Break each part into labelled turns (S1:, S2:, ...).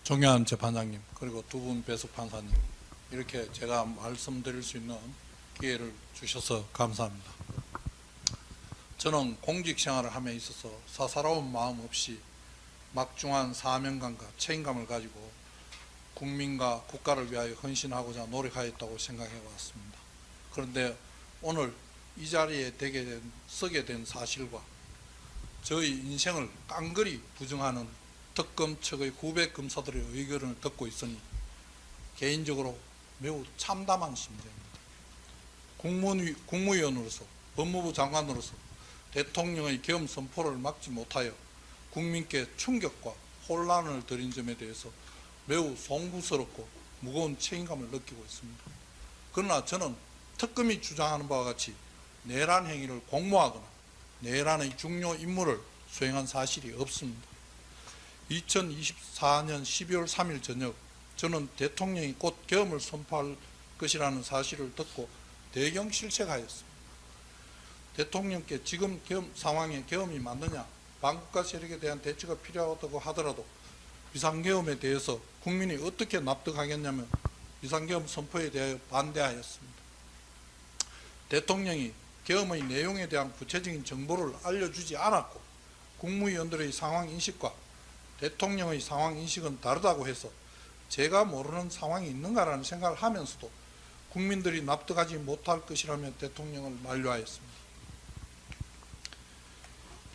S1: 정의한 재판장님, 그리고 두 분 배석 판사님, 이렇게 제가 말씀드릴 수 있는 기회를 주셔서 감사합니다. 저는 공직 생활을 함에 있어서 사사로운 마음 없이 막중한 사명감과 책임감을 가지고 국민과 국가를 위하여 헌신하고자 노력하였다고 생각해 왔습니다. 그런데 오늘 이 자리에 서게 된 사실과 저의 인생을 깡그리 부정하는 특검 측의 후배 검사들의 의견을 듣고 있으니 개인적으로 매우 참담한 심정입니다. 국무위원으로서, 법무부 장관으로서 대통령의 계엄 선포를 막지 못하여 국민께 충격과 혼란을 드린 점에 대해서 매우 송구스럽고 무거운 책임감을 느끼고 있습니다. 그러나 저는 특검이 주장하는 바와 같이 내란 행위를 공모하거나 내란의 중요 임무를 수행한 사실이 없습니다. 2024년 12월 3일 저녁 저는 대통령이 곧 계엄을 선포할 것이라는 사실을 듣고 대경실색하였습니다. 대통령께 지금 상황에 계엄이 맞느냐, 반국가 세력에 대한 대처가 필요하다고 하더라도 비상계엄에 대해서 국민이 어떻게 납득하겠냐며 비상계엄 선포에 대하여 반대하였습니다. 대통령이 계엄의 내용에 대한 구체적인 정보를 알려주지 않았고 국무위원들의 상황인식과 대통령의 상황인식은 다르다고 해서 제가 모르는 상황이 있는가라는 생각을 하면서도 국민들이 납득하지 못할 것이라며 대통령을 만류하였습니다.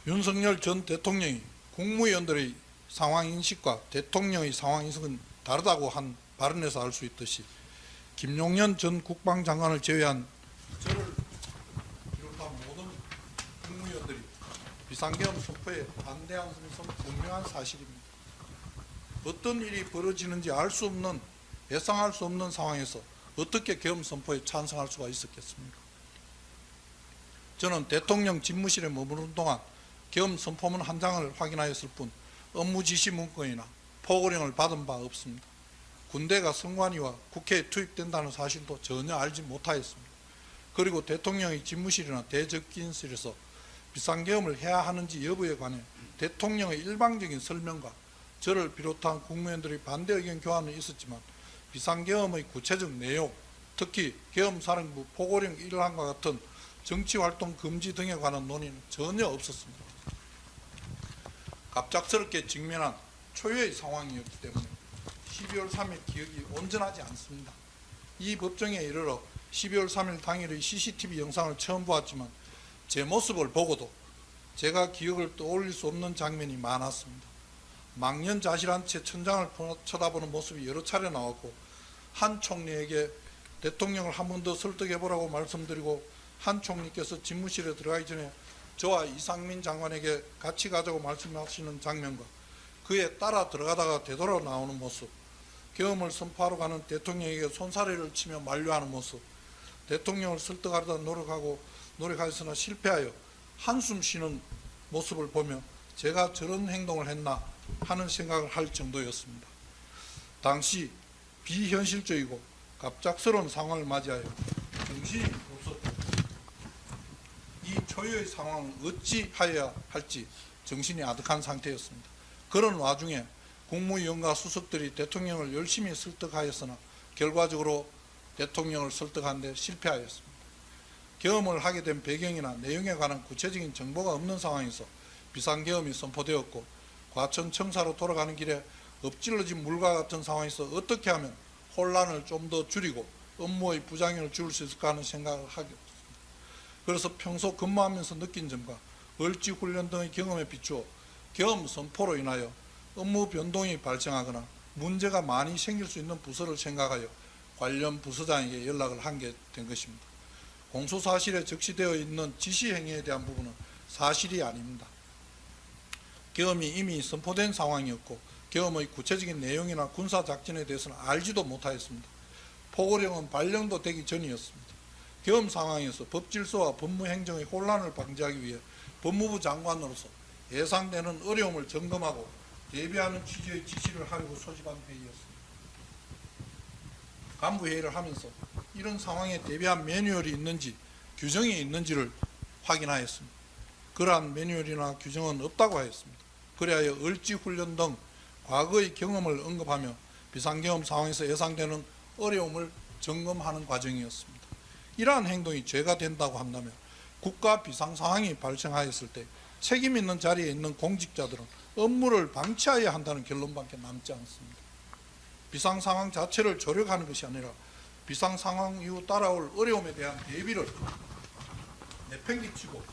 S1: 윤석열 전 대통령이 국무위원들의 상황인식과 대통령의 상황인식은 다르다고 한 발언에서 알 수 있듯이 김용현 전 국방장관을 제외한 저를 비롯한 모든 국무위원들이 비상계엄 선포에 반대한 것은 분명한 사실입니다. 어떤 일이 벌어지는지 알 수 없는, 예상할 수 없는 상황에서 어떻게 계엄 선포에 찬성할 수가 있었겠습니까? 저는 대통령 집무실에 머무르는 동안 계엄 선포문 한 장을 확인하였을 뿐 업무 지시 문건이나 포고령을 받은 바 없습니다. 군대가 선관위와 국회에 투입된다는 사실도 전혀 알지 못하였습니다. 그리고 대통령의 집무실이나 대접기인실에서 비상계엄을 해야 하는지 여부에 관해 대통령의 일방적인 설명과 저를 비롯한 국무위원들의 반대 의견 교환은 있었지만 비상계엄의 구체적 내용, 특히 계엄사령부 포고령 1항과 같은 정치활동 금지 등에 관한 논의는 전혀 없었습니다. 갑작스럽게 직면한 초유의 상황이었기 때문에 12월 3일 기억이 온전하지 않습니다. 이 법정에 이르러 12월 3일 당일의 CCTV 영상을 처음 보았지만 제 모습을 보고도 제가 기억을 떠올릴 수 없는 장면이 많았습니다. 망연자실한 채 천장을 쳐다보는 모습이 여러 차례 나왔고 한 총리에게 대통령을 한 번 더 설득해보라고 말씀드리고 한 총리께서 집무실에 들어가기 전에 저와 이상민 장관에게 같이 가자고 말씀하시는 장면과 그에 따라 들어가다가 되돌아 나오는 모습, 계엄을 선포하러 가는 대통령에게 손사래를 치며 만류하는 모습, 대통령을 설득하려다 노력하였으나 실패하여 한숨 쉬는 모습을 보며 제가 저런 행동을 했나 하는 생각을 할 정도였습니다. 당시 비현실적이고 갑작스러운 상황을 맞이하여 정신이 없었고 이 초유의 상황을 어찌하여야 할지 정신이 아득한 상태였습니다. 그런 와중에 국무위원과 수석들이 대통령을 열심히 설득하였으나 결과적으로 대통령을 설득하는 데 실패하였습니다. 계엄을 하게 된 배경이나 내용에 관한 구체적인 정보가 없는 상황에서 비상계엄이 선포되었고 과천 청사로 돌아가는 길에 엎질러진 물과 같은 상황에서 어떻게 하면 혼란을 좀 더 줄이고 업무의 부작용을 줄일 수 있을까 하는 생각을 하게 됐습니다. 그래서 평소 근무하면서 느낀 점과 을지훈련 등의 경험에 비추어 계엄 선포로 인하여 업무 변동이 발생하거나 문제가 많이 생길 수 있는 부서를 생각하여 관련 부서장에게 연락을 한 게 된 것입니다. 공소사실에 적시되어 있는 지시행위에 대한 부분은 사실이 아닙니다. 계엄이 이미 선포된 상황이었고 계엄의 구체적인 내용이나 군사작전에 대해서는 알지도 못하였습니다. 포고령은 발령도 되기 전이었습니다. 계엄 상황에서 법질서와 법무행정의 혼란을 방지하기 위해 법무부 장관으로서 예상되는 어려움을 점검하고 대비하는 취지의 지시를 하려고 소집한 회의였습니다. 간부회의를 하면서 이런 상황에 대비한 매뉴얼이 있는지 규정이 있는지를 확인하였습니다. 그러한 매뉴얼이나 규정은 없다고 하였습니다. 그리하여 을지훈련 등 과거의 경험을 언급하며 비상경험 상황에서 예상되는 어려움을 점검하는 과정이었습니다. 이러한 행동이 죄가 된다고 한다면 국가 비상 상황이 발생하였을 때 책임 있는 자리에 있는 공직자들은 업무를 방치해야 한다는 결론밖에 남지 않습니다. 비상 상황 자체를 조력하는 것이 아니라 비상 상황 이후 따라올 어려움에 대한 대비를 내팽개치고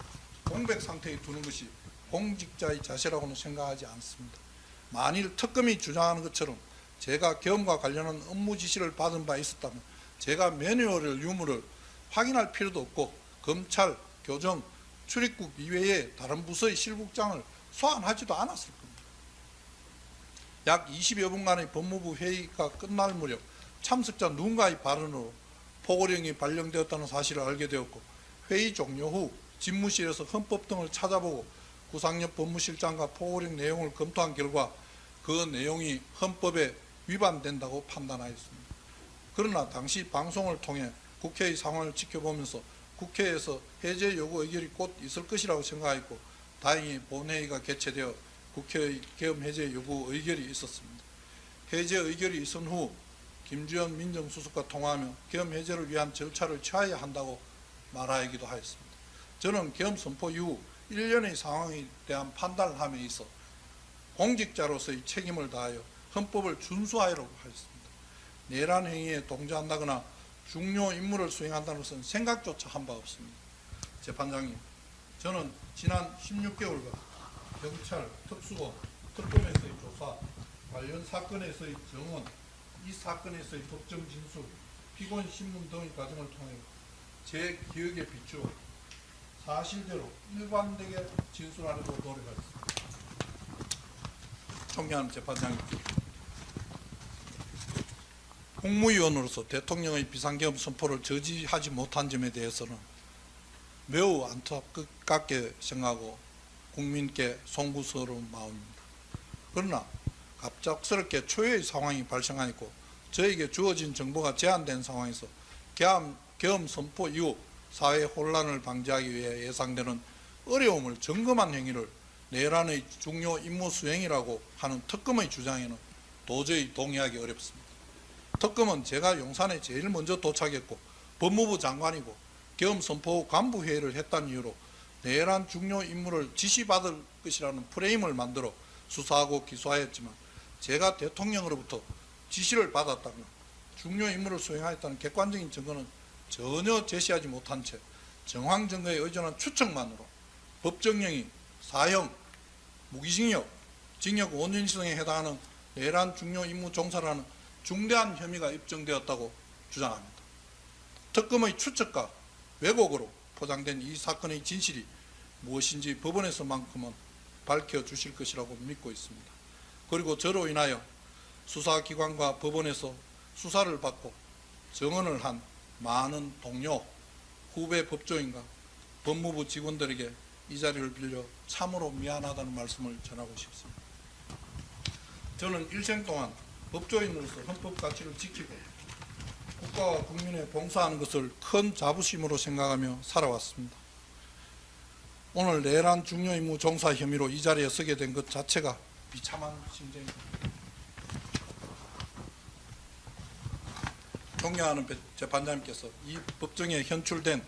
S1: 공백 상태에 두는 것이 공직자의 자세라고는 생각하지 않습니다. 만일 특검이 주장하는 것처럼 제가 계엄과 관련한 업무 지시를 받은 바 있었다면 제가 매뉴얼 유무를 확인할 필요도 없고 검찰, 교정, 출입국 이외에 다른 부서의 실국장을 소환하지도 않았을 겁니다. 약 20여 분간의 법무부 회의가 끝날 무렵 참석자 누군가의 발언으로 포고령이 발령되었다는 사실을 알게 되었고, 회의 종료 후 집무실에서 헌법 등을 찾아보고 구상엽 법무실장과 포고령 내용을 검토한 결과 그 내용이 헌법에 위반된다고 판단하였습니다. 그러나 당시 방송을 통해 국회의 상황을 지켜보면서 국회에서 해제 요구 의결이 곧 있을 것이라고 생각했고, 다행히 본회의가 개최되어 국회의 계엄 해제 요구 의결이 있었습니다. 해제 의결이 있은 후 김주현 민정수석과 통화하며 계엄 해제를 위한 절차를 취해야 한다고 말하기도 하였습니다. 저는 계엄 선포 이후 1년의 상황에 대한 판단을 함에 있어 공직자로서의 책임을 다하여 헌법을 준수하라고 하였습니다. 내란 행위에 동조한다거나 중요 임무를 수행한다는 것은 생각조차 한 바 없습니다. 재판장님, 저는 지난 16개월간 경찰, 특수본, 특검에서의 조사, 관련 사건에서의 증언, 이 사건에서의 법정 진술, 피고인 신문 등의 과정을 통해 제 기억에 비추어 사실대로 일관되게 진술하려고 노력하겠습니다. 존경하는 재판장님, 국무위원으로서 대통령의 비상계엄 선포를 저지하지 못한 점에 대해서는 매우 안타깝게 생각하고 국민께 송구스러운 마음입니다. 그러나 갑작스럽게 초유의 상황이 발생하였고 저에게 주어진 정보가 제한된 상황에서 계엄 선포 이후 사회 혼란을 방지하기 위해 예상되는 어려움을 점검한 행위를 내란의 중요 임무 수행이라고 하는 특검의 주장에는 도저히 동의하기 어렵습니다. 특검은 제가 용산에 제일 먼저 도착했고 법무부 장관이고 계엄 선포 후 간부회의를 했다는 이유로 내란 중요 임무를 지시받을 것이라는 프레임을 만들어 수사하고 기소하였지만, 제가 대통령으로부터 지시를 받았다거나 중요 임무를 수행하였다는 객관적인 증거는 전혀 제시하지 못한 채 정황 증거에 의존한 추측만으로 법정형이 사형, 무기징역, 징역 5년 이상에 해당하는 내란 중요 임무 종사라는 중대한 혐의가 입증되었다고 주장합니다. 특검의 추측과 왜곡으로 포장된 이 사건의 진실이 무엇인지 법원에서만큼은 밝혀주실 것이라고 믿고 있습니다. 그리고 저로 인하여 수사기관과 법원에서 수사를 받고 증언을 한 많은 동료, 후배 법조인과 법무부 직원들에게 이 자리를 빌려 참으로 미안하다는 말씀을 전하고 싶습니다. 저는 일생 동안 법조인으로서 헌법 가치를 지키고 국가와 국민에 봉사하는 것을 큰 자부심으로 생각하며 살아왔습니다. 오늘 내란 중요 임무 종사 혐의로 이 자리에 서게 된 것 자체가 비참한 심정입니다. 존경하는 재판장님께서 이 법정에 현출된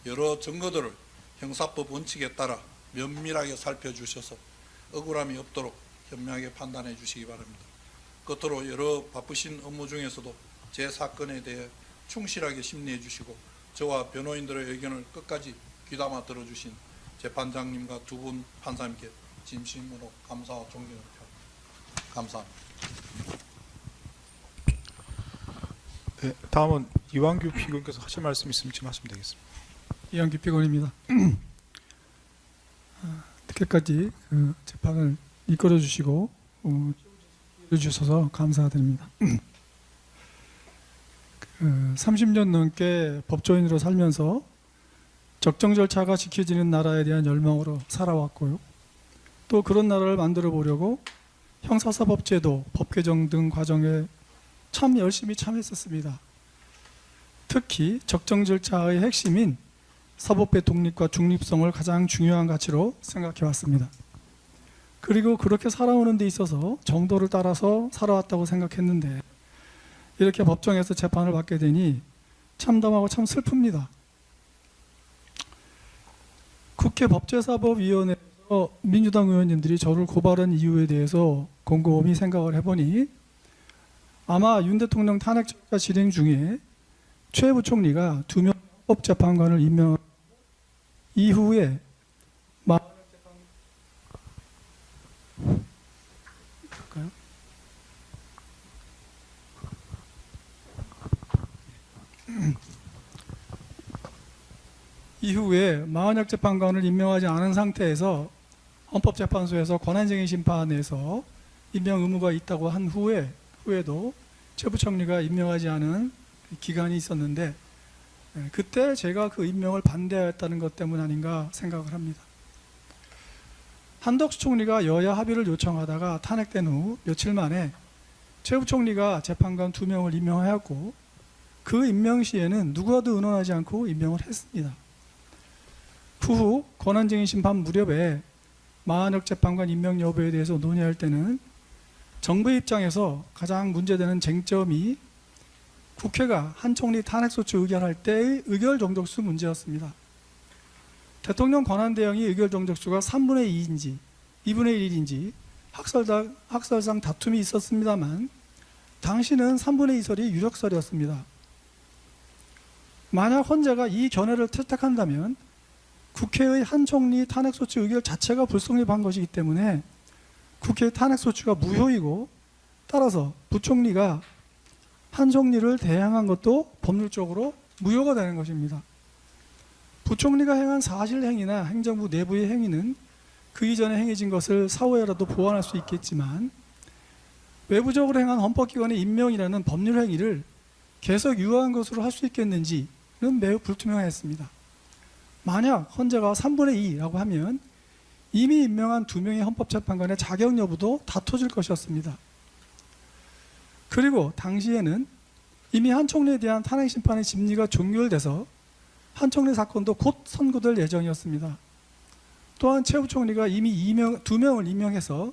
S1: 여러 증거들을 형사법 원칙에 따라 면밀하게 살펴주셔서 억울함이 없도록 현명하게 판단해 주시기 바랍니다. 끝으로 여러 바쁘신 업무 중에서도 제 사건에 대해 충실하게 심리해 주시고 저와 변호인들의 의견을 끝까지 귀담아 들어주신 재판장님과 두 분 판사님께 진심으로 감사와 존경을 표합니다. 감사합니다.
S2: 네, 다음은 이완규 피고인께서 하실 말씀 있으면 지금 하시면 되겠습니다.
S3: 이완규 피고인입니다. 늦게까지 재판을 이끌어 주시고 해주셔서 감사드립니다. 30년 넘게 법조인으로 살면서 적정 절차가 지켜지는 나라에 대한 열망으로 살아왔고요. 또 그런 나라를 만들어 보려고 형사사법제도, 법 개정 등 과정에 참 열심히 참여했었습니다. 특히 적정 절차의 핵심인 사법부의 독립과 중립성을 가장 중요한 가치로 생각해 왔습니다. 그리고 그렇게 살아오는 데 있어서 정도를 따라서 살아왔다고 생각했는데 이렇게 법정에서 재판을 받게 되니 참담하고 참 슬픕니다. 국회 법제사법위원회에서 민주당 의원님들이 저를 고발한 이유에 대해서 곰곰이 생각을 해보니 아마 윤 대통령 탄핵 절차 진행 중에 최 부총리가 2명 헌법재판관을 임명한 이후에 이후에 마흔역 재판관을 임명하지 않은 상태에서 헌법재판소에서 권한쟁의 심판에서 임명 의무가 있다고 한 후에도 최 부총리가 임명하지 않은 기간이 있었는데 그때 제가 그 임명을 반대하였다는 것 때문 아닌가 생각을 합니다. 한덕수 총리가 여야 합의를 요청하다가 탄핵된 후 며칠 만에 최 부총리가 재판관 2명을 임명하였고 그 임명 시에는 누구와도 의논하지 않고 임명을 했습니다. 그 후 권한쟁의 심판 무렵에 마흔역 재판관 임명 여부에 대해서 논의할 때는 정부 입장에서 가장 문제되는 쟁점이 국회가 한 총리 탄핵소추 의결할 때의 의결 정족수 문제였습니다. 대통령 권한대행이 의결 정족수가 3분의 2인지 2분의 1인지 학설상 다툼이 있었습니다만 당시는 3분의 2설이 유력설이었습니다. 만약 헌재가 이 견해를 채택한다면 국회의 한 총리 탄핵소추 의결 자체가 불성립한 것이기 때문에 국회의 탄핵소추가 무효이고 따라서 부총리가 한 총리를 대행한 것도 법률적으로 무효가 되는 것입니다. 부총리가 행한 사실행위나 행정부 내부의 행위는 그 이전에 행해진 것을 사후에라도 보완할 수 있겠지만 외부적으로 행한 헌법기관의 임명이라는 법률 행위를 계속 유효한 것으로 할 수 있겠는지는 매우 불투명했습니다. 만약 헌재가 3분의 2라고 하면 이미 임명한 2명의 헌법재판관의 자격 여부도 다퉈질 것이었습니다. 그리고 당시에는 이미 한 총리에 대한 탄핵 심판의 심리가 종결돼서 한 총리 사건도 곧 선고될 예정이었습니다. 또한 최 부총리가 이미 2명을 임명해서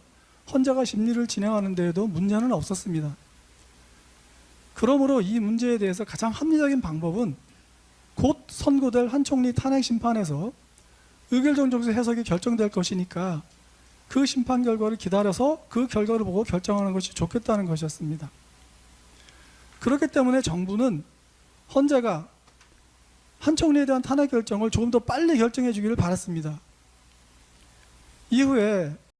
S3: 헌재가 심리를 진행하는 데에도 문제는 없었습니다. 그러므로 이 문제에 대해서 가장 합리적인 방법은 곧 선고될 한 총리 탄핵 심판에서 의결 정족수 해석이 결정될 것이니까 그 심판 결과를 기다려서 그 결과를 보고 결정하는 것이 좋겠다는 것이었습니다. 그렇기 때문에 정부는 헌재가 한 총리에 대한 탄핵 결정을 조금 더 빨리 결정해 주기를 바랐습니다. 이후에